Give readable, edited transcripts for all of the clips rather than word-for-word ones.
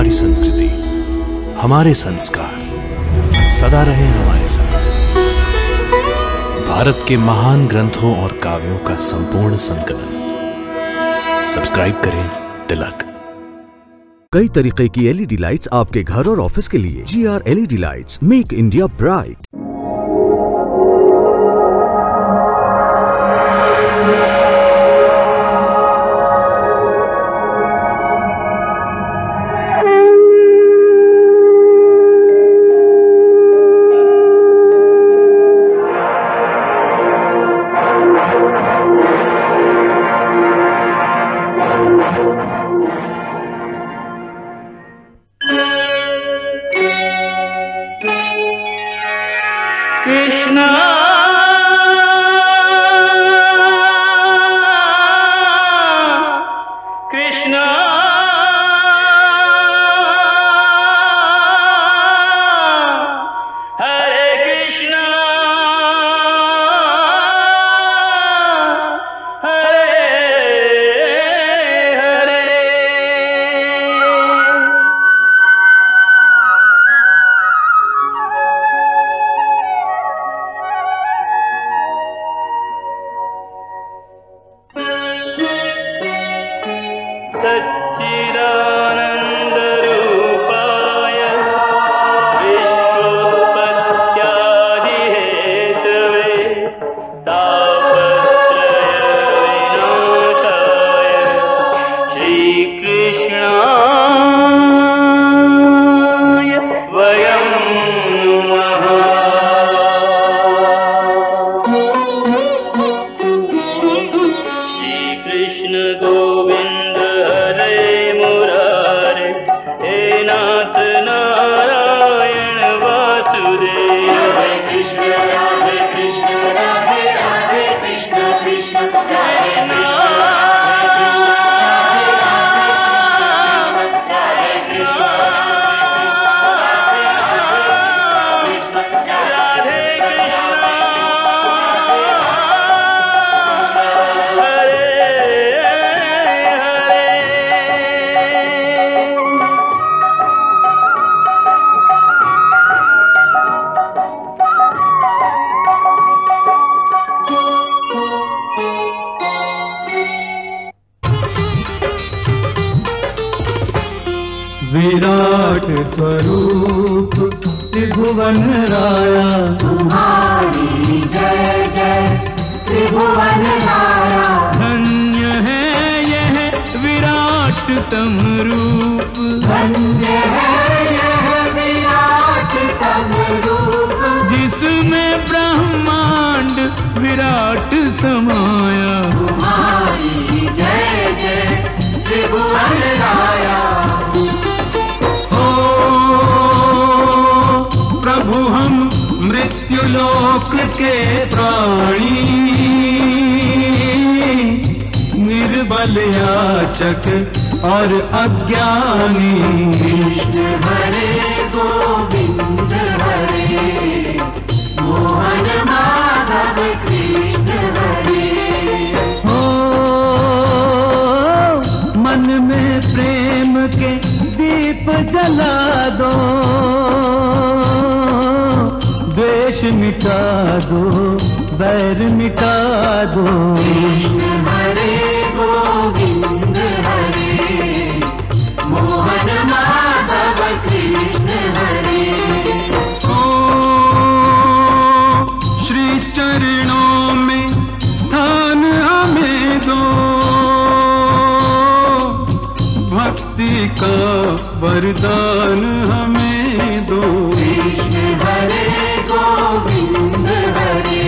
हमारी संस्कृति, हमारे संस्कार सदा रहे हमारे साथ। भारत के महान ग्रंथों और काव्यों का संपूर्ण संकलन। सब्सक्राइब करें तिलक। कई तरीके की एलईडी लाइट्स आपके घर और ऑफिस के लिए। GR LED lights, make India bright. Krishna Krishna Hare Krishna Hare Hare. सच्चिदानंद रूपाय विश्वोत्पत्त्यादि हेतवे तापत्रय विनाशाय श्री कृष्णाय वयं नमः। श्री कृष्ण गोविंद नाथ नारायण वासुदेव। हरे कृष्ण राधे राधे कृष्ण कृष्ण हरे विराट स्वरूप त्रिभुवन राया, तुम्हारी जय जय त्रिभुवन राया। धन्य है यह विराट तम रूप, धन्य है यह विराट तम रूप, जिसमें ब्रह्मांड विराट समाया। तुम्हारी जय जय त्रिभुवन राया। प्रभु हम मृत्युलोक के प्राणी, निर्बल याचक और अज्ञानी। कृष्ण हरे गोविंद हरे, मोहन माधव कृष्ण हरे। हो मन में प्रेम के दीप जला दो, द्वेष मिटा दो, बैर मिटा दो। कृष्ण हरे गोविंद हरे, मोहन माधव कृष्ण हरे। ओ श्री चरणों में स्थान हमें दो, भक्ति का वरदान हमें दो। कृष्ण हरे गोविंद हरे,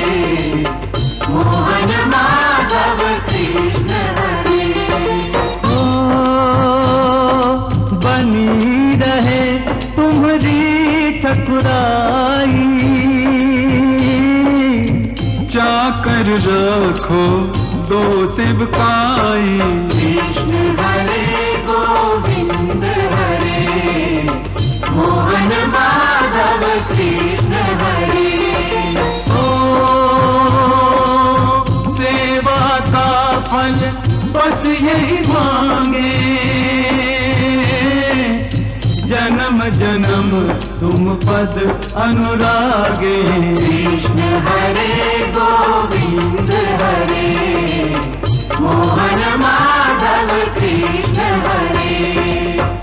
मोहन माधव कृष्ण हरे। ओ बनी रहे तुम्हारी ठकुराई, चाकर रखो दो सेवकाई। कृष्ण हरे गोविंद हरे, मोहन माधव कृष्ण हरे। ओ सेवा का फल बस यही मांगे, जन्म तुम पद अनुरागे। कृष्ण हरे गोविंद हरे, मोहन माधव कृष्ण हरे।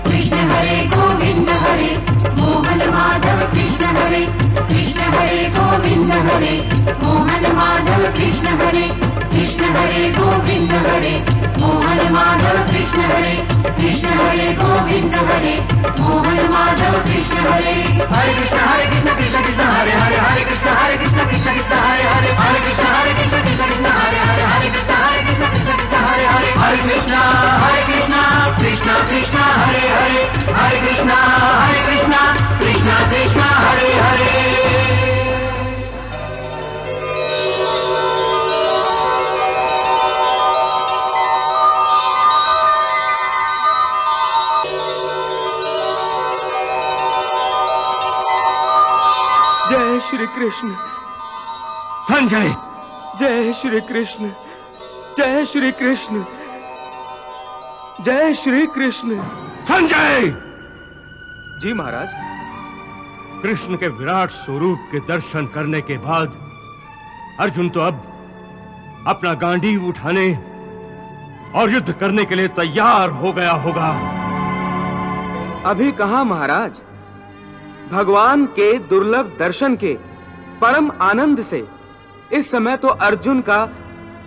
कृष्ण हरे गोविंद हरे, मोहन माधव कृष्ण हरे। कृष्ण हरे गोविंद हरे, मोहन माधव कृष्ण हरे। कृष्ण हरे गोविंद हरे, मोहन माधव कृष्ण हरे। कृष्ण हरे गोविंद हरे, मोहन माधव कृष्ण हरे। हरे कृष्ण कृष्ण कृष्ण हरे हरे, हरे कृष्ण कृष्ण कृष्ण हरे हरे, हरे कृष्ण कृष्ण कृष्ण हरे हरे, हरे कृष्ण कृष्ण कृष्ण हरे हरे। हरे कृष्ण कृष्ण कृष्ण हरे हरे, हरे कृष्ण कृष्ण कृष्ण हरे हरे। जय श्री कृष्ण। संजय, जय श्री कृष्ण, जय श्री कृष्ण, जय श्री कृष्ण। संजय! जी महाराज। कृष्ण के विराट स्वरूप के दर्शन करने के बाद अर्जुन तो अब अपना गांडीव उठाने और युद्ध करने के लिए तैयार हो गया होगा। अभी कहां महाराज, भगवान के दुर्लभ दर्शन के परम आनंद से इस समय तो अर्जुन का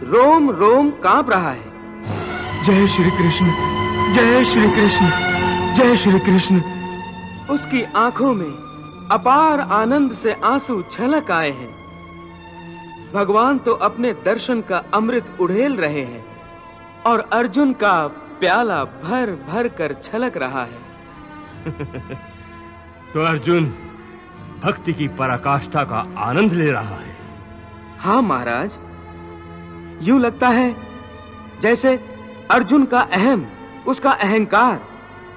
रोम रोम कांप रहा है। जय श्री कृष्ण, जय श्री कृष्ण, जय श्री कृष्ण। उसकी आंखों में अपार आनंद से आंसू छलक आए हैं। भगवान तो अपने दर्शन का अमृत उड़ेल रहे हैं और अर्जुन का प्याला भर भर कर छलक रहा है। तो अर्जुन भक्ति की पराकाष्ठा का आनंद ले रहा है। हाँ महाराज, यूं लगता है जैसे अर्जुन का अहम, उसका अहंकार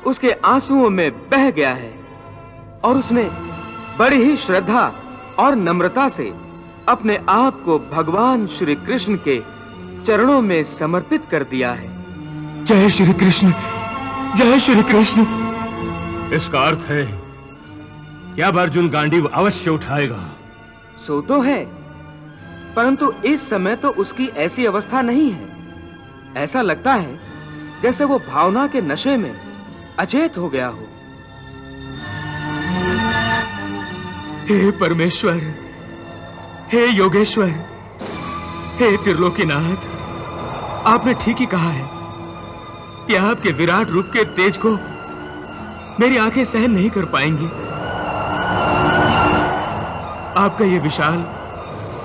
उसके आंसुओं में बह गया है और उसने बड़ी ही श्रद्धा और नम्रता से अपने आप को भगवान श्री कृष्ण के चरणों में समर्पित कर दिया है। जय श्री कृष्ण, जय श्री कृष्ण। इसका अर्थ है कि अब अर्जुन गांडीव अवश्य उठाएगा। सो तो है, परंतु इस समय तो उसकी ऐसी अवस्था नहीं है। ऐसा लगता है जैसे वो भावना के नशे में अचेत हो गया हो। हे परमेश्वर, हे योगेश्वर, हे त्रिलोकीनाथ, आपने ठीक ही कहा है कि आपके विराट रूप के तेज को मेरी आंखें सहन नहीं कर पाएंगी। आपका ये विशाल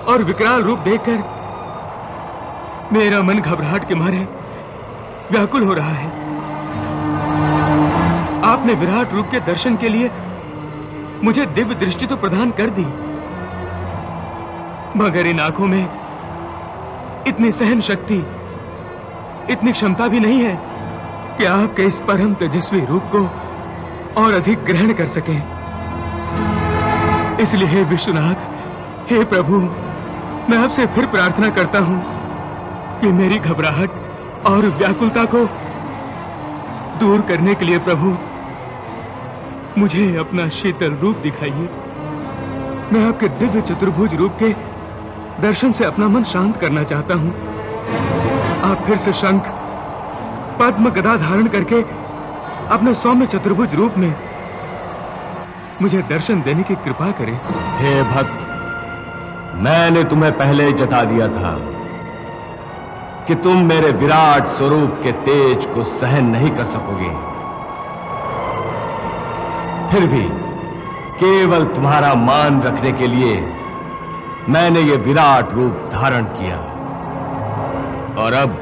और विकराल रूप देखकर मेरा मन घबराहट के मारे व्याकुल हो रहा है। आपने विराट रूप के दर्शन के लिए मुझे दिव्य दृष्टि तो प्रदान कर दी, मगर इन आंखों में इतनी सहन शक्ति, इतनी क्षमता भी नहीं है कि आपके इस परम तेजस्वी रूप को और अधिक ग्रहण कर सकें। इसलिए हे विश्वनाथ, हे प्रभु, मैं आपसे फिर प्रार्थना करता हूं कि मेरी घबराहट और व्याकुलता को दूर करने के लिए प्रभु मुझे अपना शीतल रूप दिखाइए। मैं आपके दिव्य चतुर्भुज रूप के दर्शन से अपना मन शांत करना चाहता हूं। आप फिर से शंख, पद्म, गदा धारण करके अपने सौम्य चतुर्भुज रूप में मुझे दर्शन देने की कृपा करें। हे भक्त, मैंने तुम्हें पहले जता दिया था कि तुम मेरे विराट स्वरूप के तेज को सहन नहीं कर सकोगे। फिर भी केवल तुम्हारा मान रखने के लिए मैंने ये विराट रूप धारण किया और अब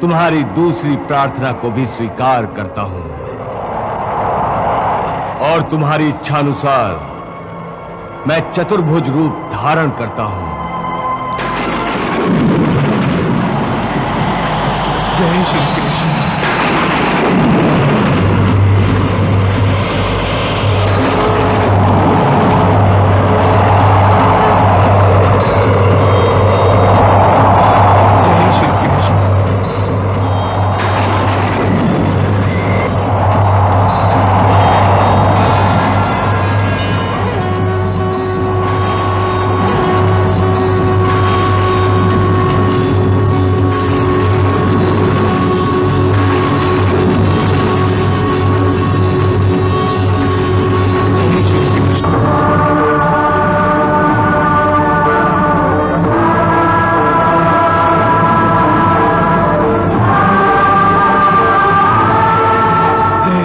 तुम्हारी दूसरी प्रार्थना को भी स्वीकार करता हूं और तुम्हारी इच्छानुसार मैं चतुर्भुज रूप धारण करता हूं। जय श्री कृष्ण।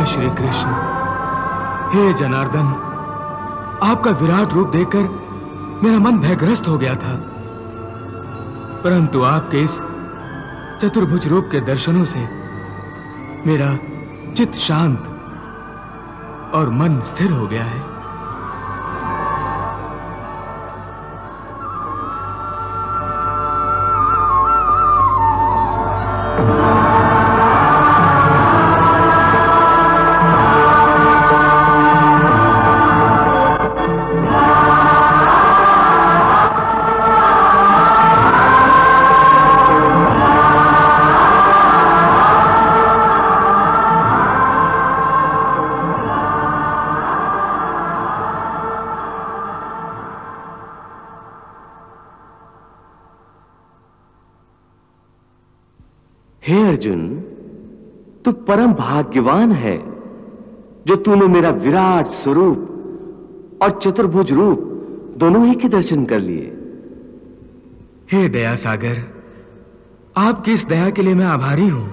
हे श्री कृष्ण, हे जनार्दन, आपका विराट रूप देखकर मेरा मन भयग्रस्त हो गया था, परंतु आपके इस चतुर्भुज रूप के दर्शनों से मेरा चित्त शांत और मन स्थिर हो गया है। हे अर्जुन, तू परम भाग्यवान है जो तूने मेरा विराट स्वरूप और चतुर्भुज रूप दोनों ही के दर्शन कर लिए। हे दया सागर, आपकी इस दया के लिए मैं आभारी हूं।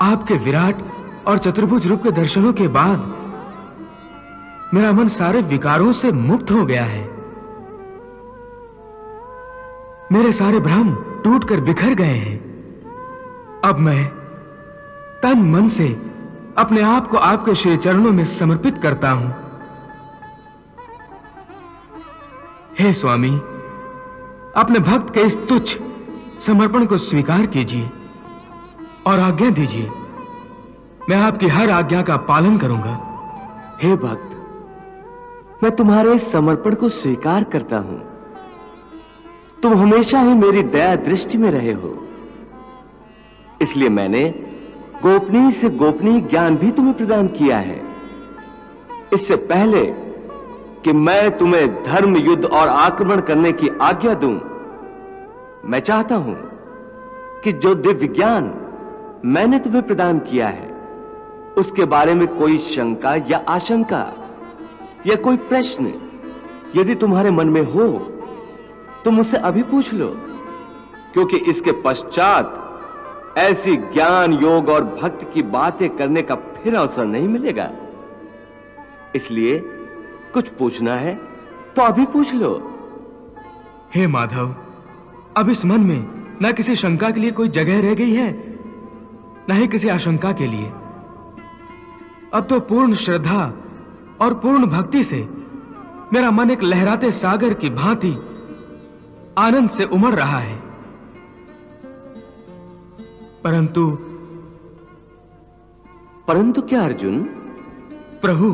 आपके विराट और चतुर्भुज रूप के दर्शनों के बाद मेरा मन सारे विकारों से मुक्त हो गया है। मेरे सारे भ्रम टूटकर बिखर गए हैं। अब मैं तन मन से अपने आप को आपके श्री चरणों में समर्पित करता हूं। हे स्वामी, अपने भक्त के इस तुच्छ समर्पण को स्वीकार कीजिए और आज्ञा दीजिए। मैं आपकी हर आज्ञा का पालन करूंगा। हे भक्त, मैं तुम्हारे इस समर्पण को स्वीकार करता हूं। तुम हमेशा ही मेरी दया दृष्टि में रहे हो, इसलिए मैंने गोपनीय से गोपनीय ज्ञान भी तुम्हें प्रदान किया है। इससे पहले कि मैं तुम्हें धर्म, युद्ध और आक्रमण करने की आज्ञा दूं, मैं चाहता हूं कि जो दिव्य ज्ञान मैंने तुम्हें प्रदान किया है उसके बारे में कोई शंका या आशंका या कोई प्रश्न यदि तुम्हारे मन में हो तो मुझसे अभी पूछ लो, क्योंकि इसके पश्चात ऐसी ज्ञान, योग और भक्ति की बातें करने का फिर अवसर नहीं मिलेगा। इसलिए कुछ पूछना है तो अभी पूछ लो। हे माधव, अब इस मन में न किसी शंका के लिए कोई जगह रह गई है, न ही किसी आशंका के लिए। अब तो पूर्ण श्रद्धा और पूर्ण भक्ति से मेरा मन एक लहराते सागर की भांति आनंद से उमड़ रहा है। परंतु क्या अर्जुन? प्रभु,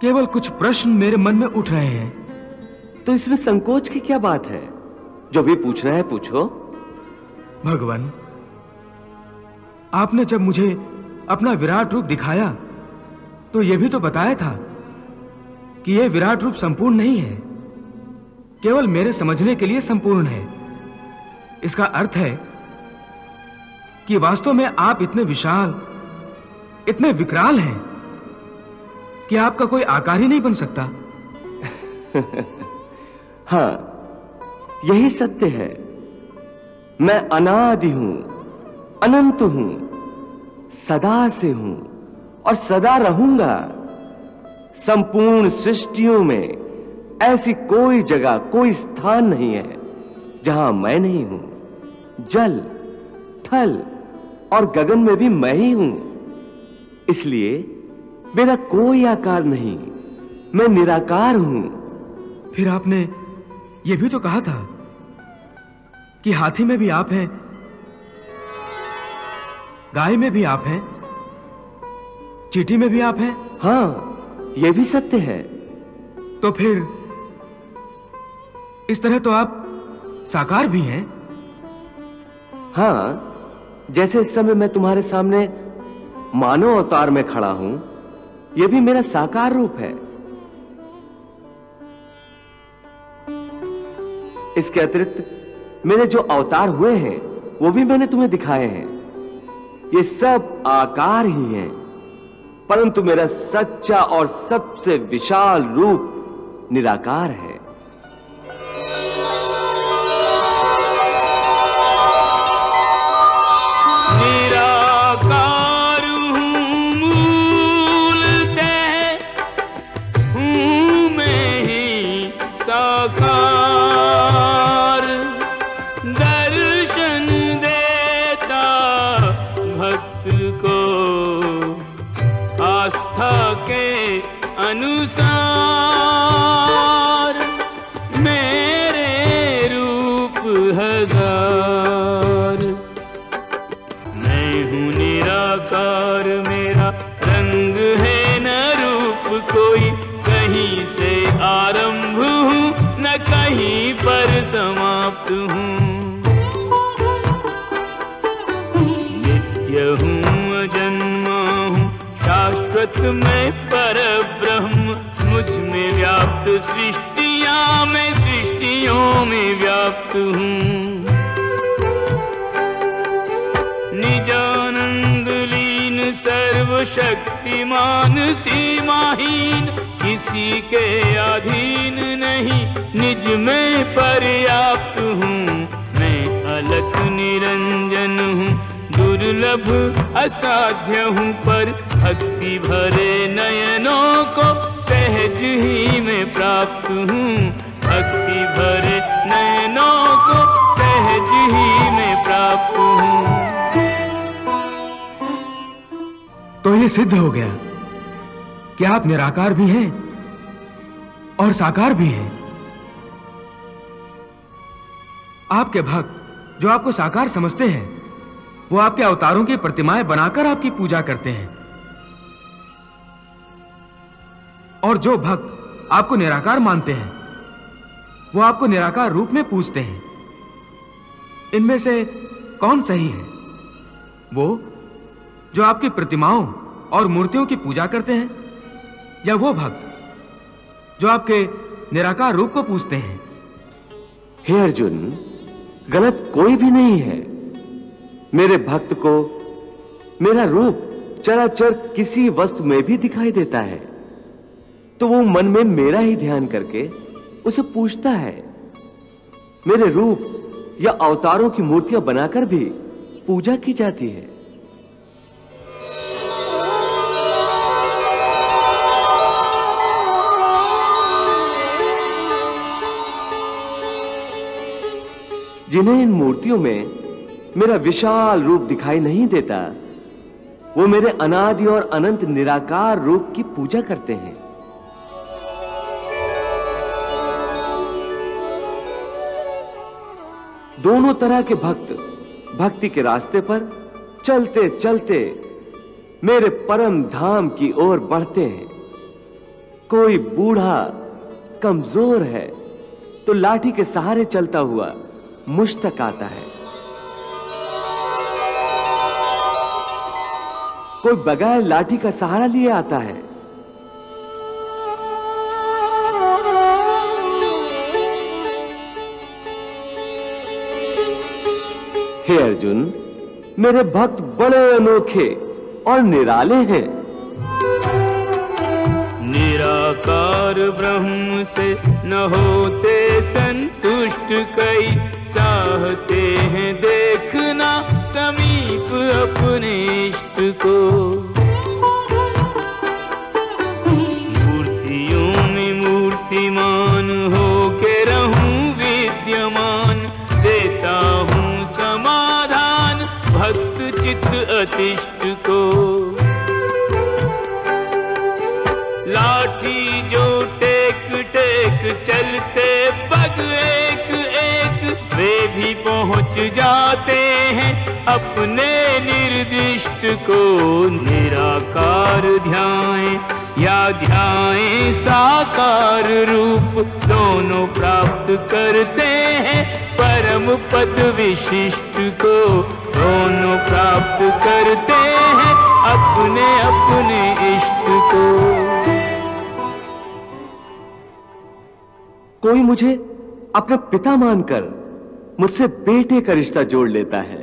केवल कुछ प्रश्न मेरे मन में उठ रहे हैं। तो इसमें संकोच की क्या बात है? जो भी पूछना है पूछो। भगवान, आपने जब मुझे अपना विराट रूप दिखाया तो यह भी तो बताया था कि यह विराट रूप संपूर्ण नहीं है, केवल मेरे समझने के लिए संपूर्ण है। इसका अर्थ है कि वास्तव में आप इतने विशाल, इतने विकराल हैं कि आपका कोई आकार ही नहीं बन सकता। हां, यही सत्य है। मैं अनादि हूं, अनंत हूं, सदा से हूं और सदा रहूंगा। संपूर्ण सृष्टियों में ऐसी कोई जगह, कोई स्थान नहीं है जहां मैं नहीं हूं। जल, थल और गगन में भी मैं ही हूं। इसलिए मेरा कोई आकार नहीं, मैं निराकार हूं। फिर आपने यह भी तो कहा था कि हाथी में भी आप हैं, गाय में भी आप हैं, चींटी में भी आप हैं। हां, यह भी सत्य है। तो फिर इस तरह तो आप साकार भी हैं। हां, जैसे इस समय मैं तुम्हारे सामने मानव अवतार में खड़ा हूं, यह भी मेरा साकार रूप है। इसके अतिरिक्त मेरे जो अवतार हुए हैं वो भी मैंने तुम्हें दिखाए हैं। ये सब आकार ही हैं, परंतु मेरा सच्चा और सबसे विशाल रूप निराकार है। निराकार भक्त को आस्था के अनुसार, मेरे रूप हजार। मैं हूँ निराकार, मेरा रंग है न रूप कोई, कहीं से आरंभ हूँ न कहीं पर समाप्त हूँ। नित्य हूँ, अजन्मा हूँ, शाश्वत मैं परब्रह्म, मुझ में व्याप्त सृष्टियाँ, मैं सृष्टियों में व्याप्त हूँ। निजानंद लीन सर्वशक्तिमान सीमाहीन, किसी के अधीन नहीं, निज में पर्याप्त हूँ। मैं अलख निरंजन हूँ, दुर्लभ असाध्य हूँ, पर भक्ति भरे नयनों को सहज ही मैं प्राप्त हूँ। भक्ति भरे नयनों को सहज ही मैं प्राप्त हूँ। तो ये सिद्ध हो गया कि आप निराकार भी हैं और साकार भी हैं। आपके भक्त जो आपको साकार समझते हैं, वो आपके अवतारों की प्रतिमाएं बनाकर आपकी पूजा करते हैं, और जो भक्त आपको निराकार मानते हैं, वो आपको निराकार रूप में पूजते हैं। इनमें से कौन सही है? वो जो आपकी प्रतिमाओं और मूर्तियों की पूजा करते हैं, या वो भक्त जो आपके निराकार रूप को पूजते हैं? हे अर्जुन, गलत कोई भी नहीं है। मेरे भक्त को मेरा रूप चराचर किसी वस्तु में भी दिखाई देता है, तो वो मन में मेरा ही ध्यान करके उसे पूजता है। मेरे रूप या अवतारों की मूर्तियां बनाकर भी पूजा की जाती है। जिन्हें इन मूर्तियों में मेरा विशाल रूप दिखाई नहीं देता, वो मेरे अनादि और अनंत निराकार रूप की पूजा करते हैं। दोनों तरह के भक्त भक्ति के रास्ते पर चलते चलते मेरे परम धाम की ओर बढ़ते हैं। कोई बूढ़ा कमजोर है तो लाठी के सहारे चलता हुआ मुझ तक आता है। कोई बगैर लाठी का सहारा लिए आता है। हे अर्जुन, मेरे भक्त बड़े अनोखे और निराले हैं। निराकार ब्रह्म से न होते संतुष्ट, कई चाहते हैं देखना समीप अपने इष्ट को। मूर्तियों में मूर्तिमान हो के रहूं विद्यमान, देता हूँ समाधान भक्त चित्त अतिष्ठ को। लाठी जो टेक टेक चलते पग एक एक, वे भी पहुंच जाते हैं अपने निर्दिष्ट को। निराकार ध्याएं या ध्याएं साकार रूप, दोनों प्राप्त करते हैं परम पद विशिष्ट को। दोनों प्राप्त करते हैं अपने अपने इष्ट को। कोई मुझे अपना पिता मानकर मुझसे बेटे का रिश्ता जोड़ लेता है।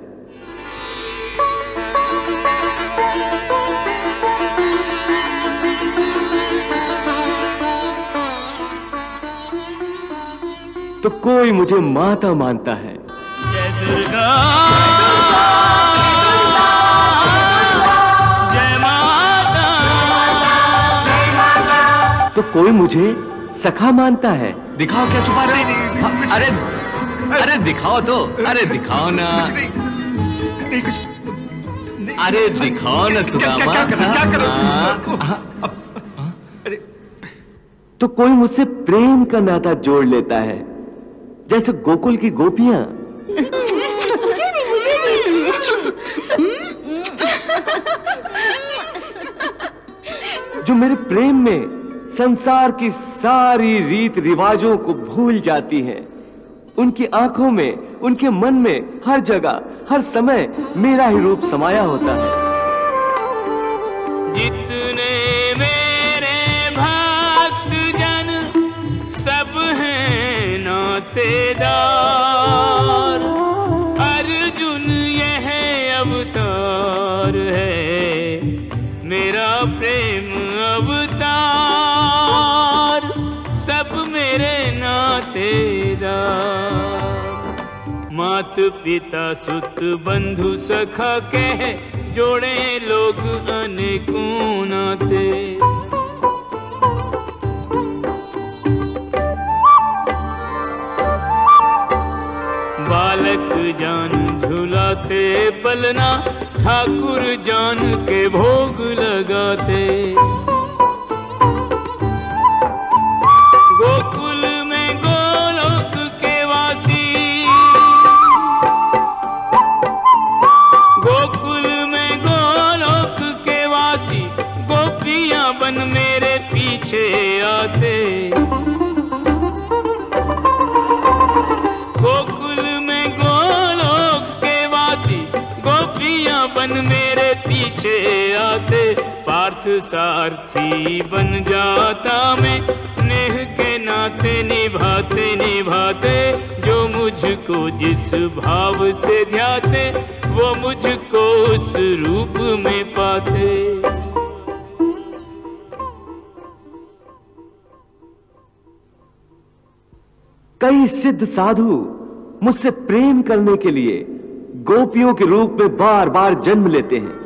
तो कोई मुझे माता मानता है। जय दुर्गा, जय माता, जय माता। तो कोई मुझे सखा मानता है। दिखाओ, क्या छुपा रहे हैं? अरे दिखाओ तो, अरे दिखाओ ना। नहीं कुछ नहीं। अरे दिखाओ ना सुदामा। तो कोई मुझसे प्रेम का नाता जोड़ लेता है, जैसे गोकुल की गोपियां। जो मेरे प्रेम में संसार की सारी रीत रिवाजों को भूल जाती हैं। उनकी आंखों में, उनके मन में हर जगह हर समय मेरा ही रूप समाया होता है। जितने मेरे भक्त जन सब हैं नातेदार, अर्जुन यह अवतार है, मेरा प्रेम अवतार, सब मेरे नातेदार। मात पिता सुत बंधु सखा कह जोड़े लोग अनेकों नाते। बालक जान झुलाते पलना, ठाकुर जान के भोग लगाते। गोकुल में गोलोक के वासी, गोकुल में गोलोक के वासी, गोपियां बन मेरे पीछे आते। गोकुल में गोलोक के वासी, गोपियां बन मेरे पीछे आते। पार्थ सारथी बन जाता मैं, नेह के नाते निभाते निभाते। जो मुझको जिस भाव से ध्याते, वो मुझको उस रूप में पाते। कई सिद्ध साधु मुझसे प्रेम करने के लिए गोपियों के रूप में बार बार जन्म लेते हैं।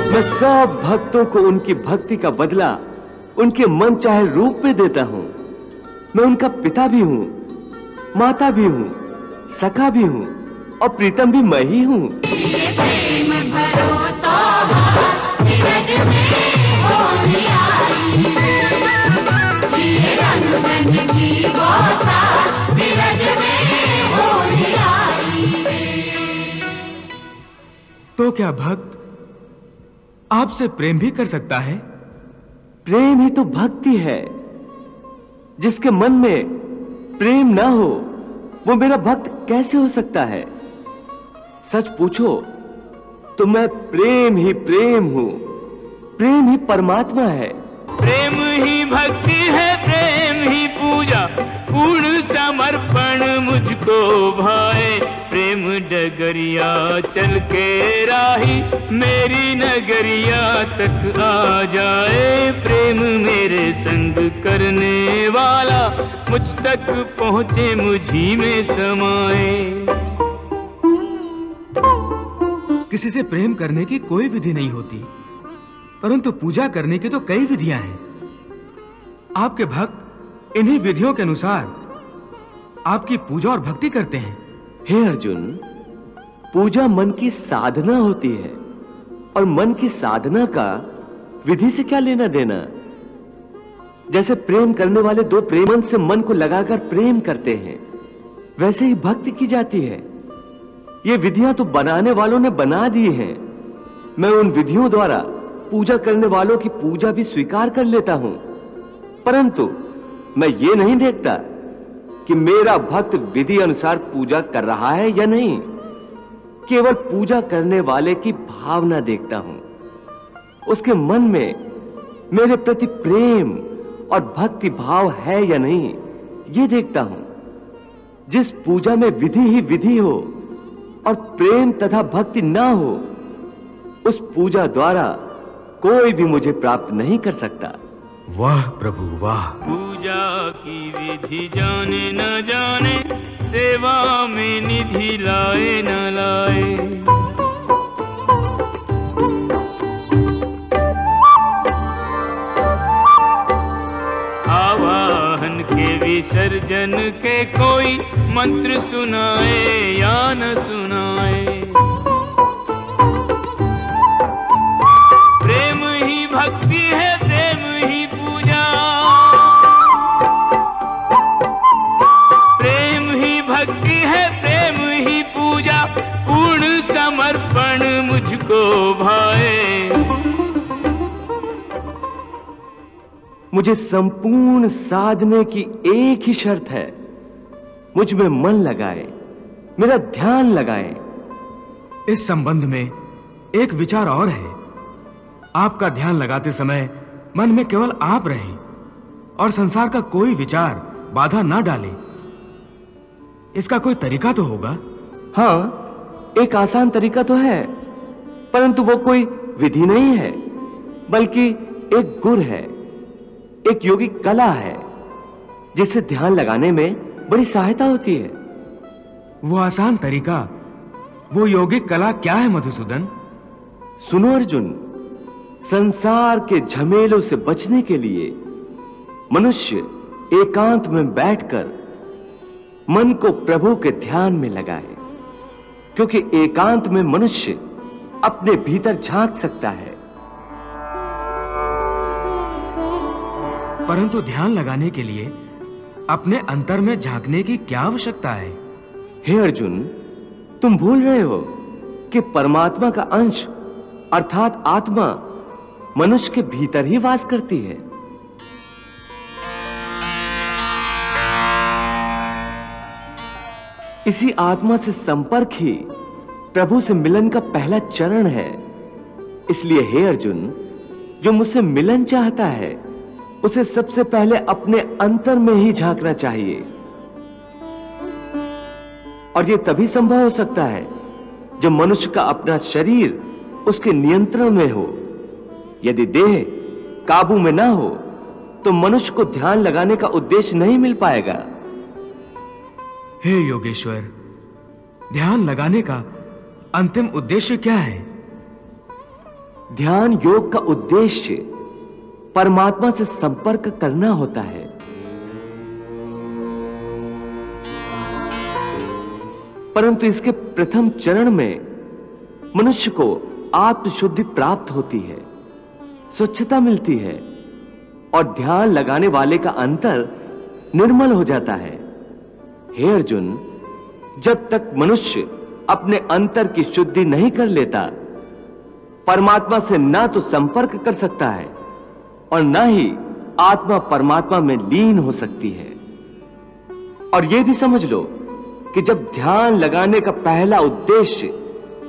मैं सब भक्तों को उनकी भक्ति का बदला उनके मन चाहे रूप में देता हूं। मैं उनका पिता भी हूं, माता भी हूं, सखा भी हूं और प्रीतम भी मैं ही हूं। तो क्या भक्त आपसे प्रेम भी कर सकता है? प्रेम ही तो भक्ति है। जिसके मन में प्रेम ना हो, वो मेरा भक्त कैसे हो सकता है? सच पूछो तो मैं प्रेम ही प्रेम हूं। प्रेम ही परमात्मा है। प्रेम ही भक्ति है, प्रेम ही पूजा, पूर्ण समर्पण मुझको भाए। प्रेम डगरिया चल के राही, मेरी नगरिया तक आ जाए। प्रेम मेरे संग करने वाला, मुझ तक पहुंचे मुझी में समाए। किसी से प्रेम करने की कोई विधि नहीं होती, परंतु पूजा करने की तो कई विधियां हैं। आपके भक्त इन्हीं विधियों के अनुसार आपकी पूजा और भक्ति करते हैं। हे अर्जुन, पूजा मन की साधना होती है और मन की साधना का विधि से क्या लेना देना। जैसे प्रेम करने वाले दो प्रेमन से मन को लगाकर प्रेम करते हैं, वैसे ही भक्ति की जाती है। ये विधियां तो बनाने वालों ने बना दी हैं। मैं उन विधियों द्वारा पूजा करने वालों की पूजा भी स्वीकार कर लेता हूं, परंतु मैं ये नहीं देखता कि मेरा भक्त विधि अनुसार पूजा कर रहा है या नहीं। केवल पूजा करने वाले की भावना देखता हूं, उसके मन में मेरे प्रति प्रेम और भक्ति भाव है या नहीं, ये देखता हूं। जिस पूजा में विधि ही विधि हो और प्रेम तथा भक्ति ना हो, उस पूजा द्वारा कोई भी मुझे प्राप्त नहीं कर सकता। वाह प्रभु वाह। पूजा की विधि जाने न जाने, सेवा में निधि लाए न लाए। भजन के कोई मंत्र सुनाए या न सुनाए। प्रेम ही भक्ति है, प्रेम ही पूजा, प्रेम ही भक्ति है, प्रेम ही पूजा, पूर्ण समर्पण मुझको भाए। मुझे संपूर्ण साधने की एक ही शर्त है, मुझ में मन लगाए, मेरा ध्यान लगाए। इस संबंध में एक विचार और है। आपका ध्यान लगाते समय मन में केवल आप रहें और संसार का कोई विचार बाधा ना डाले। इसका कोई तरीका तो होगा? हाँ, एक आसान तरीका तो है, परंतु वो कोई विधि नहीं है, बल्कि एक गुर है, एक योगिक कला है, जिससे ध्यान लगाने में बड़ी सहायता होती है। वो आसान तरीका, वो योगिक कला क्या है मधुसूदन? सुनो अर्जुन, संसार के झमेलों से बचने के लिए मनुष्य एकांत में बैठकर मन को प्रभु के ध्यान में लगाए, क्योंकि एकांत में मनुष्य अपने भीतर झांक सकता है। परंतु ध्यान लगाने के लिए अपने अंतर में झांकने की क्या आवश्यकता है? हे अर्जुन, तुम भूल रहे हो कि परमात्मा का अंश अर्थात आत्मा मनुष्य के भीतर ही वास करती है। इसी आत्मा से संपर्क ही प्रभु से मिलन का पहला चरण है। इसलिए हे अर्जुन, जो मुझसे मिलन चाहता है उसे सबसे पहले अपने अंतर में ही झांकना चाहिए। और यह तभी संभव हो सकता है जब मनुष्य का अपना शरीर उसके नियंत्रण में हो। यदि देह काबू में ना हो तो मनुष्य को ध्यान लगाने का उद्देश्य नहीं मिल पाएगा। हे योगेश्वर, ध्यान लगाने का अंतिम उद्देश्य क्या है? ध्यान योग का उद्देश्य परमात्मा से संपर्क करना होता है। परंतु इसके प्रथम चरण में मनुष्य को आत्मशुद्धि प्राप्त होती है, स्वच्छता मिलती है और ध्यान लगाने वाले का अंतर निर्मल हो जाता है। हे अर्जुन, जब तक मनुष्य अपने अंतर की शुद्धि नहीं कर लेता, परमात्मा से ना तो संपर्क कर सकता है और ना ही आत्मा परमात्मा में लीन हो सकती है। और यह भी समझ लो कि जब ध्यान लगाने का पहला उद्देश्य,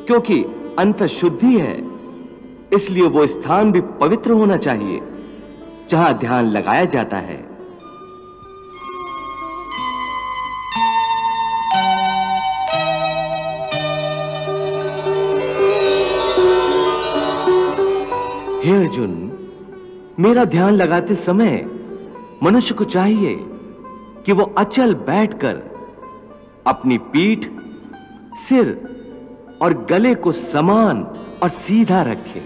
क्योंकि अंतर शुद्धि है, इसलिए वो स्थान भी पवित्र होना चाहिए जहां ध्यान लगाया जाता है। हे अर्जुन, मेरा ध्यान लगाते समय मनुष्य को चाहिए कि वो अचल बैठकर अपनी पीठ, सिर और गले को समान और सीधा रखे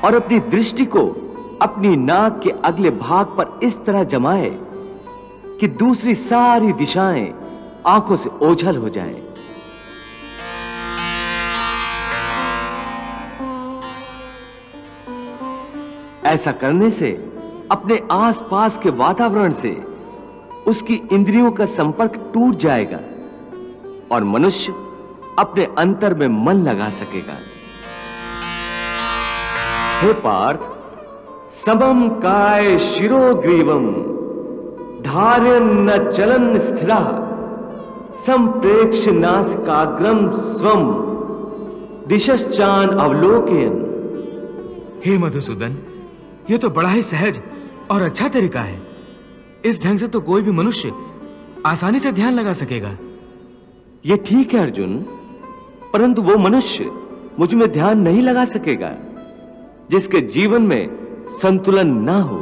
और अपनी दृष्टि को अपनी नाक के अगले भाग पर इस तरह जमाए कि दूसरी सारी दिशाएं आंखों से ओझल हो जाएं। ऐसा करने से अपने आसपास के वातावरण से उसकी इंद्रियों का संपर्क टूट जाएगा और मनुष्य अपने अंतर में मन लगा सकेगा। हे पार्थ, समम काय शिरोग्रीवम धार्यन् न चलन स्थिरा संप्रेक्ष्य नासिकाग्रम स्वम दिशश्चान अवलोकयन्। हे मधुसूदन, यह तो बड़ा ही सहज और अच्छा तरीका है। इस ढंग से तो कोई भी मनुष्य आसानी से ध्यान लगा सकेगा। यह ठीक है अर्जुन, परंतु वो मनुष्य मुझ में ध्यान नहीं लगा सकेगा जिसके जीवन में संतुलन ना हो।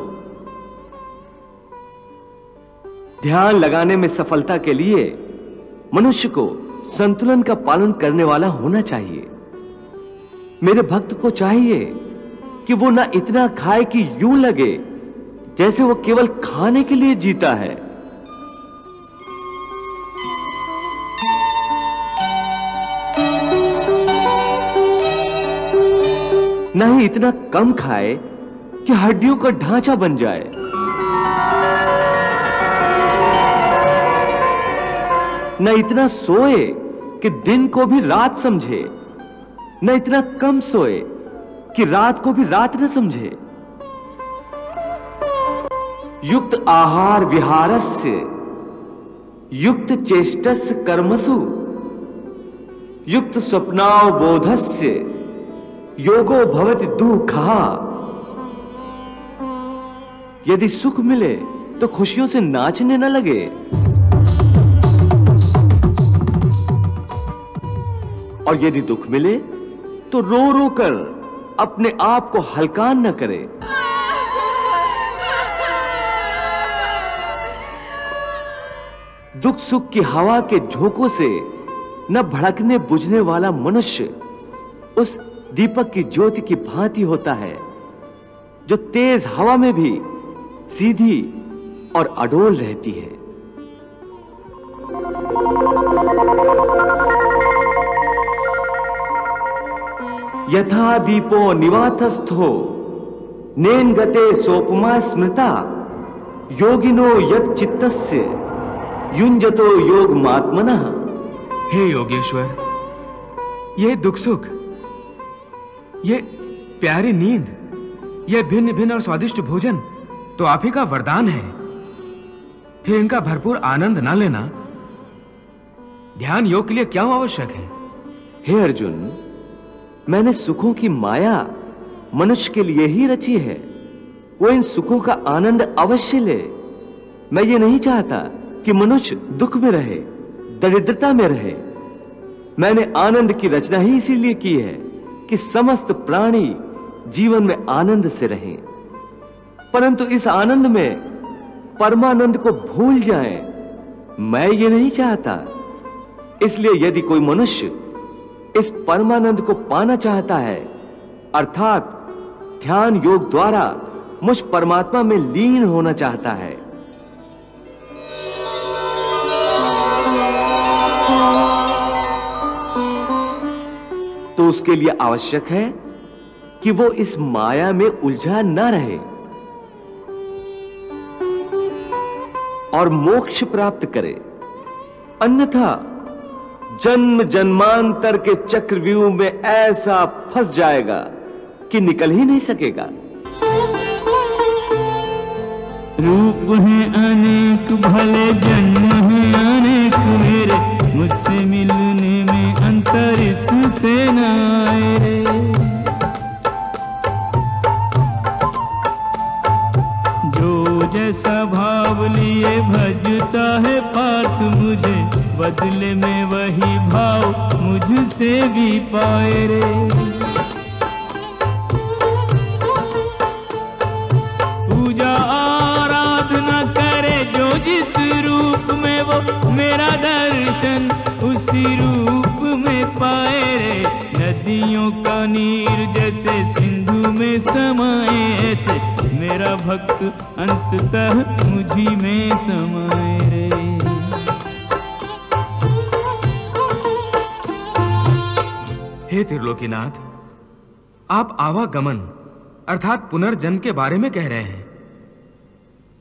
ध्यान लगाने में सफलता के लिए मनुष्य को संतुलन का पालन करने वाला होना चाहिए। मेरे भक्त को चाहिए कि वो ना इतना खाए कि यूं लगे जैसे वो केवल खाने के लिए जीता है। न ही इतना कम खाए कि हड्डियों का ढांचा बन जाए, न इतना सोए कि दिन को भी रात समझे, न इतना कम सोए कि रात को भी रात न समझे। युक्त आहार विहारस्य युक्त चेष्टस्य कर्मसु युक्त स्वप्नावबोधस्य योगो भवति दुःखः। यदि सुख मिले तो खुशियों से नाचने न लगे, और यदि दुख मिले तो रो रो कर अपने आप को हलकान न करे। दुख सुख की हवा के झोंकों से न भड़कने बुझने वाला मनुष्य उस दीपक की ज्योति की भांति होता है जो तेज हवा में भी सीधी और अडोल रहती है। यथा दीपो निवातस्थो नेन गते सोपमा स्मृता योगिनो यत् चित्तस्य युंजतो योगमात्मनः। हे योगेश्वर, ये दुख सुख, ये प्यारी नींद, ये भिन्न भिन्न और स्वादिष्ट भोजन तो आप ही का वरदान है। फिर इनका भरपूर आनंद ना लेना ध्यान योग के लिए क्यों आवश्यक है? हे अर्जुन, मैंने सुखों की माया मनुष्य के लिए ही रची है। वो इन सुखों का आनंद अवश्य ले। मैं ये नहीं चाहता कि मनुष्य दुख में रहे, दरिद्रता में रहे। मैंने आनंद की रचना ही इसीलिए की है कि समस्त प्राणी जीवन में आनंद से रहें, परंतु इस आनंद में परमानंद को भूल जाएं। मैं ये नहीं चाहता। इसलिए यदि कोई मनुष्य इस परमानंद को पाना चाहता है, अर्थात ध्यान योग द्वारा मुझ परमात्मा में लीन होना चाहता है, तो उसके लिए आवश्यक है कि वो इस माया में उलझा न रहे और मोक्ष प्राप्त करे। अन्यथा जन्म जन्मांतर के चक्रव्यूह में ऐसा फंस जाएगा कि निकल ही नहीं सकेगा। रूप है अनेक भले जन्म है अनेक मेरे, मुझसे मिलने में अंतर इससे न आए रे। जो जैसा भाव लिए भजता है पार्थ मुझे, बदले में वही भाव मुझसे भी पाए रे। पूजा आराधना करे जो जिस रूप में, वो मेरा दर्शन उसी रूप में पाए रे। नदियों का नीर जैसे सिंधु में समाए, ऐसे मेरा भक्त अंततः मुझी में समाए रे। हे त्रिलोकीनाथ, आप आवागमन अर्थात पुनर्जन्म के बारे में कह रहे हैं।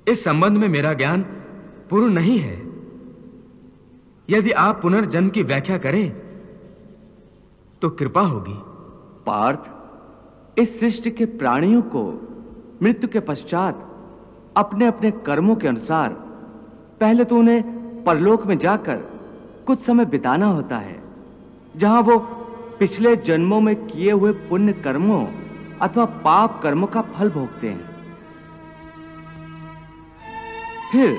इस संबंध में मेरा ज्ञान पूर्ण नहीं है। यदि आप पुनर्जन्म की व्याख्या करें तो कृपा होगी। पार्थ, इस सृष्टि के प्राणियों को मृत्यु के पश्चात अपने अपने कर्मों के अनुसार पहले तो उन्हें परलोक में जाकर कुछ समय बिताना होता है, जहां वो पिछले जन्मों में किए हुए पुण्य कर्मों अथवा पाप कर्मों का फल भोगते हैं। फिर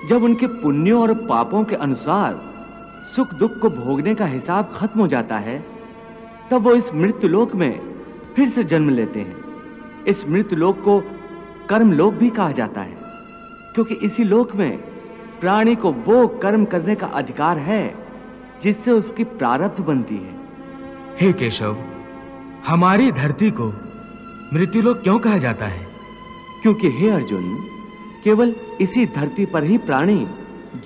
जब उनके पुण्यों और पापों के अनुसार सुख दुख को भोगने का हिसाब खत्म हो जाता है, तब वो इस मृत्युलोक में फिर से जन्म लेते हैं। इस मृत्युलोक को कर्मलोक भी कहा जाता है, क्योंकि इसी लोक में प्राणी को वो कर्म करने का अधिकार है जिससे उसकी प्रारब्ध बनती है। हे केशव, हमारी धरती को मृत्युलोक क्यों कहा जाता है? क्योंकि हे अर्जुन, केवल इसी धरती पर ही प्राणी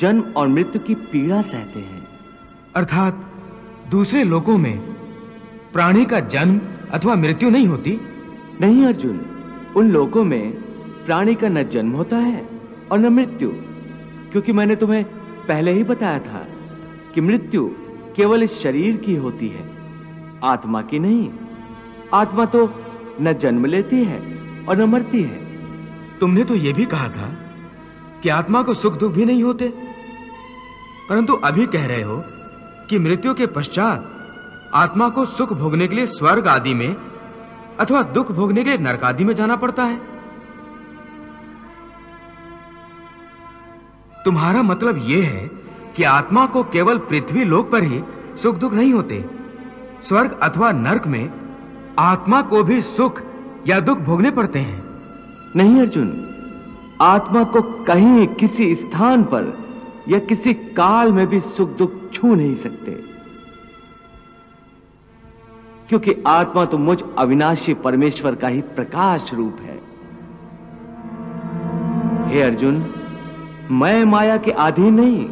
जन्म और मृत्यु की पीड़ा सहते हैं। अर्थात दूसरे लोकों में प्राणी का जन्म अथवा मृत्यु नहीं होती? नहीं अर्जुन, उन लोकों में प्राणी का न जन्म होता है और न मृत्यु, क्योंकि मैंने तुम्हें पहले ही बताया था कि मृत्यु केवल इस शरीर की होती है, आत्मा की नहीं। आत्मा तो न जन्म लेती है और न मरती है। तुमने तो यह भी कहा था कि आत्मा को सुख दुख भी नहीं होते, परंतु अभी कह रहे हो कि मृत्यु के पश्चात आत्मा को सुख भोगने के लिए स्वर्ग आदि में अथवा दुख भोगने के लिए नरक आदि में जाना पड़ता है। तुम्हारा मतलब यह है कि आत्मा को केवल पृथ्वी लोक पर ही सुख दुख नहीं होते, स्वर्ग अथवा नरक में आत्मा को भी सुख या दुख भोगने पड़ते हैं? नहीं अर्जुन, आत्मा को कहीं किसी स्थान पर या किसी काल में भी सुख दुख छू नहीं सकते, क्योंकि आत्मा तो मुझ अविनाशी परमेश्वर का ही प्रकाश रूप है। हे अर्जुन, मैं माया के अधीन नहीं,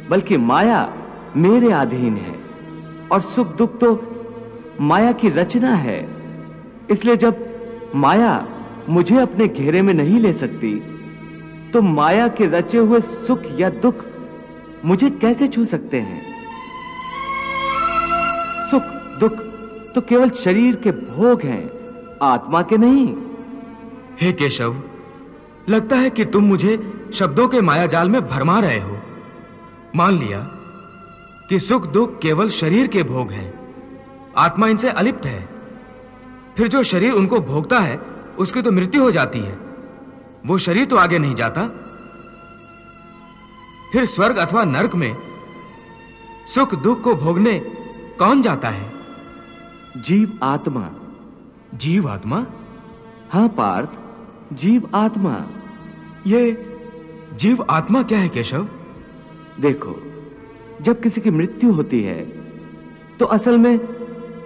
बल्कि माया मेरे अधीन है, और सुख दुख तो माया की रचना है। इसलिए जब माया मुझे अपने घेरे में नहीं ले सकती, तो माया के रचे हुए सुख या दुख मुझे कैसे छू सकते हैं? सुख दुख तो केवल शरीर के भोग हैं, आत्मा के नहीं। हे केशव, लगता है कि तुम मुझे शब्दों के माया जाल में भरमा रहे हो। मान लिया कि सुख दुख केवल शरीर के भोग हैं, आत्मा इनसे अलिप्त है। फिर जो शरीर उनको भोगता है उसकी तो मृत्यु हो जाती है, वो शरीर तो आगे नहीं जाता। फिर स्वर्ग अथवा नरक में सुख दुख को भोगने कौन जाता है? जीव आत्मा। जीव आत्मा? हां पार्थ, जीव आत्मा। ये जीव आत्मा क्या है केशव? देखो, जब किसी की मृत्यु होती है तो असल में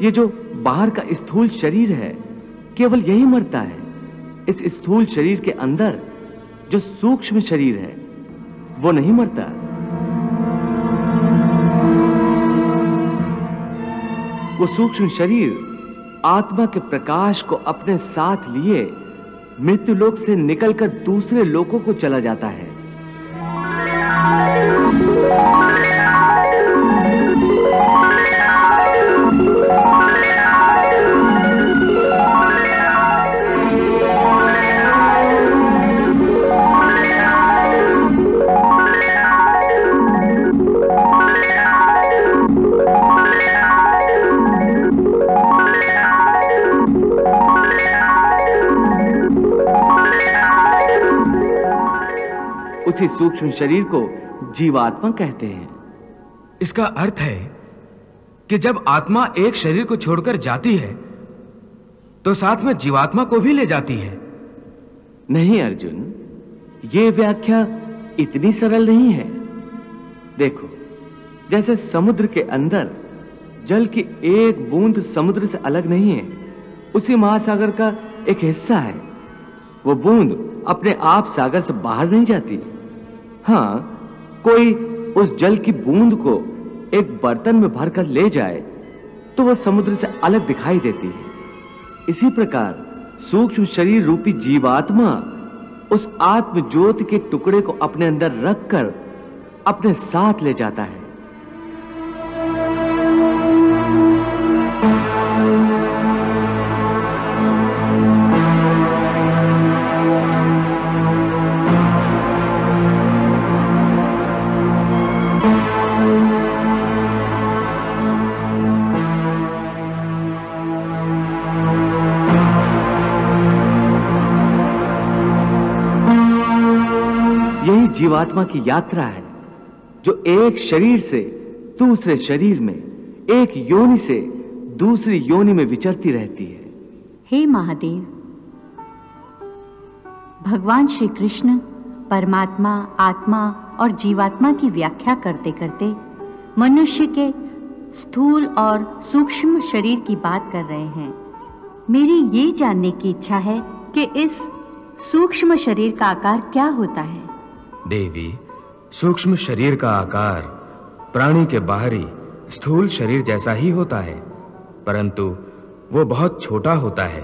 ये जो बाहर का स्थूल शरीर है केवल यही मरता है। इस स्थूल शरीर के अंदर जो सूक्ष्म शरीर है वो नहीं मरता। वो सूक्ष्म शरीर आत्मा के प्रकाश को अपने साथ लिए मृत्यु लोक से निकलकर दूसरे लोकों को चला जाता है। उसी सूक्ष्म शरीर को जीवात्मा कहते हैं। इसका अर्थ है कि जब आत्मा एक शरीर को छोड़कर जाती है तो साथ में जीवात्मा को भी ले जाती है। नहीं अर्जुन, ये व्याख्या इतनी सरल नहीं है। देखो, जैसे समुद्र के अंदर जल की एक बूंद समुद्र से अलग नहीं है, उसी महासागर का एक हिस्सा है। वो बूंद अपने आप सागर से बाहर नहीं जाती। हां, कोई उस जल की बूंद को एक बर्तन में भरकर ले जाए तो वह समुद्र से अलग दिखाई देती है। इसी प्रकार सूक्ष्म शरीर रूपी जीवात्मा उस आत्म ज्योति के टुकड़े को अपने अंदर रखकर अपने साथ ले जाता है। जीवात्मा की यात्रा है जो एक शरीर से दूसरे शरीर में, एक योनि से दूसरी योनि में विचरती रहती है। हे महादेव, भगवान श्री कृष्ण परमात्मा, आत्मा और जीवात्मा की व्याख्या करते करते मनुष्य के स्थूल और सूक्ष्म शरीर की बात कर रहे हैं। मेरी ये जानने की इच्छा है कि इस सूक्ष्म शरीर का आकार क्या होता है? देवी, सूक्ष्म शरीर का आकार प्राणी के बाहरी स्थूल शरीर जैसा ही होता है, परंतु वो बहुत छोटा होता है,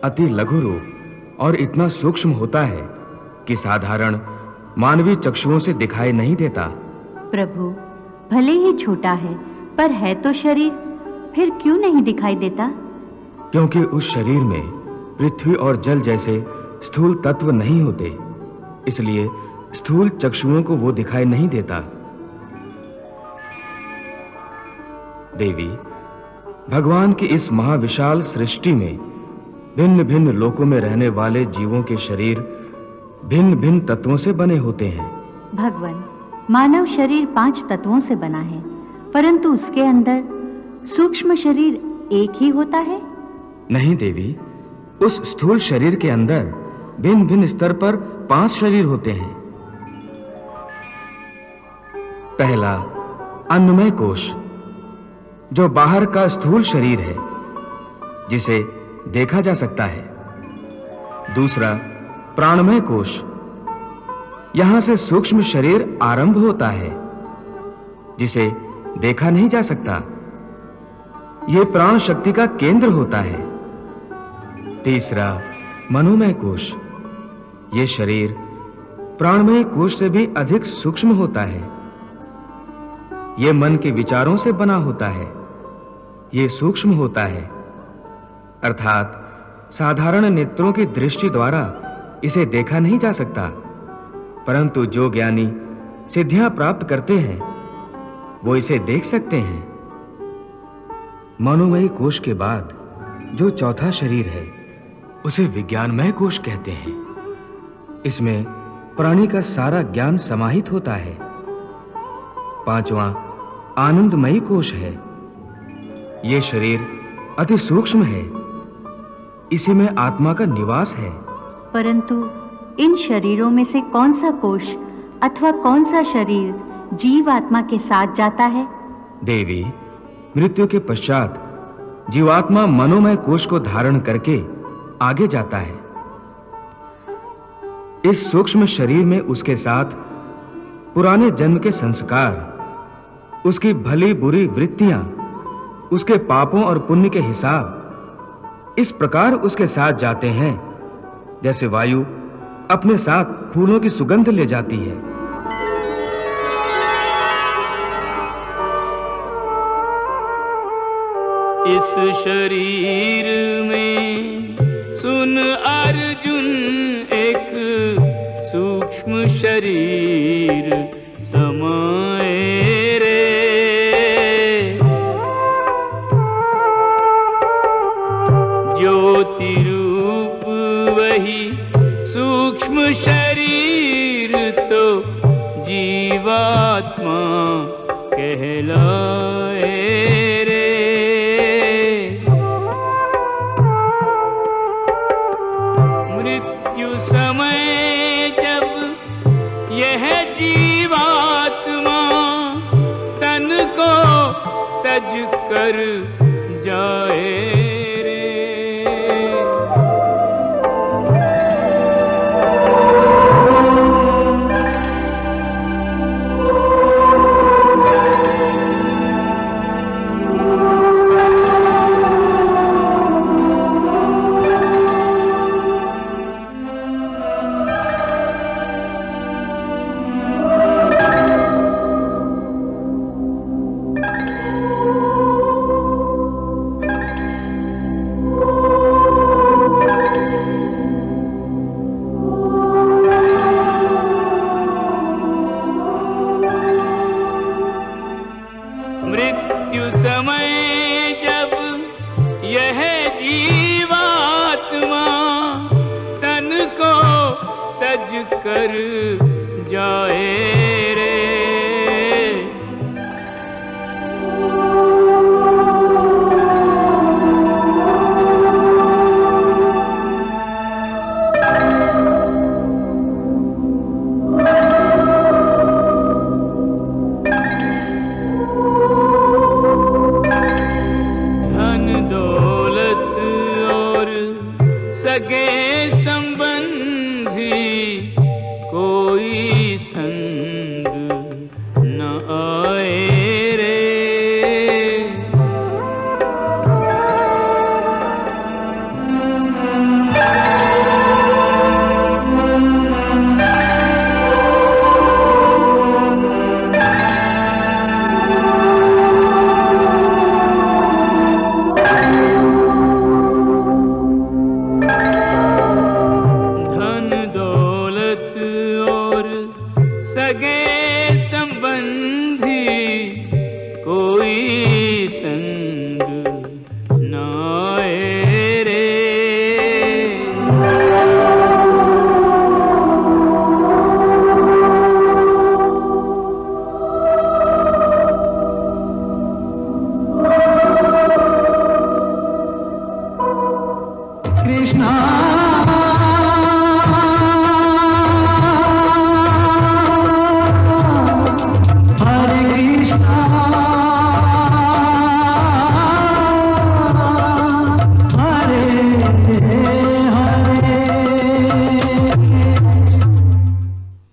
अति लघु रूप और इतना सूक्ष्म होता है कि साधारण मानवीय चक्षुओं से दिखाई नहीं देता। प्रभु, भले ही छोटा है पर है तो शरीर, फिर क्यों नहीं दिखाई देता? क्योंकि उस शरीर में पृथ्वी और जल जैसे स्थूल तत्व नहीं होते, इसलिए स्थूल चक्षुओं को वो दिखाई नहीं देता। देवी, भगवान की इस महाविशाल सृष्टि में भिन्न-भिन्न लोकों में रहने वाले जीवों के शरीर भिन्न-भिन्न तत्वों से बने होते हैं। भगवान, मानव शरीर 5 तत्वों से बना है, परंतु उसके अंदर सूक्ष्म शरीर एक ही होता है? नहीं देवी, उस स्थूल शरीर के अंदर भिन्न-भिन्न स्तर पर 5 शरीर होते हैं। पहला, अन्नमय कोश, जो बाहर का स्थूल शरीर है, जिसे देखा जा सकता है। दूसरा, प्राणमय कोश, यहां से सूक्ष्म शरीर आरंभ होता है, जिसे देखा नहीं जा सकता। यह प्राण शक्ति का केंद्र होता है। तीसरा, मनोमय कोश, यह शरीर प्राणमय कोश से भी अधिक सूक्ष्म होता है। यह मन के विचारों से बना होता है, यह सूक्ष्म होता है, अर्थात साधारण नेत्रों की दृष्टि द्वारा इसे देखा नहीं जा सकता, परंतु जो ज्ञानी सिद्धियां प्राप्त करते हैं वो इसे देख सकते हैं। मनोमय कोश के बाद जो चौथा शरीर है उसे विज्ञानमय कोश कहते हैं। इसमें प्राणी का सारा ज्ञान समाहित होता है। पांचवां, आनंदमयी कोश है। यह शरीर अति सूक्ष्म है, इसी में आत्मा का निवास है। परंतु इन शरीरों में से कौन सा कोश अथवा कौन सा शरीर जीव आत्मा के साथ जाता है? देवी, मृत्यु के पश्चात जीवात्मा मनोमय कोश को धारण करके आगे जाता है। इस सूक्ष्म शरीर में उसके साथ पुराने जन्म के संस्कार, उसकी भली बुरी वृत्तियां, उसके पापों और पुण्य के हिसाब इस प्रकार उसके साथ जाते हैं जैसे वायु अपने साथ फूलों की सुगंध ले जाती है। इस शरीर में सुन अर्जुन एक सूक्ष्म शरीर समाए रे। ज्योति रूप वही सूक्ष्म शरीर तो जीवात्मा कहलाए रे। मृत्यु समय जब यह जीवात्मा तन को तज कर जाए रे। मृत्यु समय जब यह जीवात्मा तन को तज कर जाए रे। सगे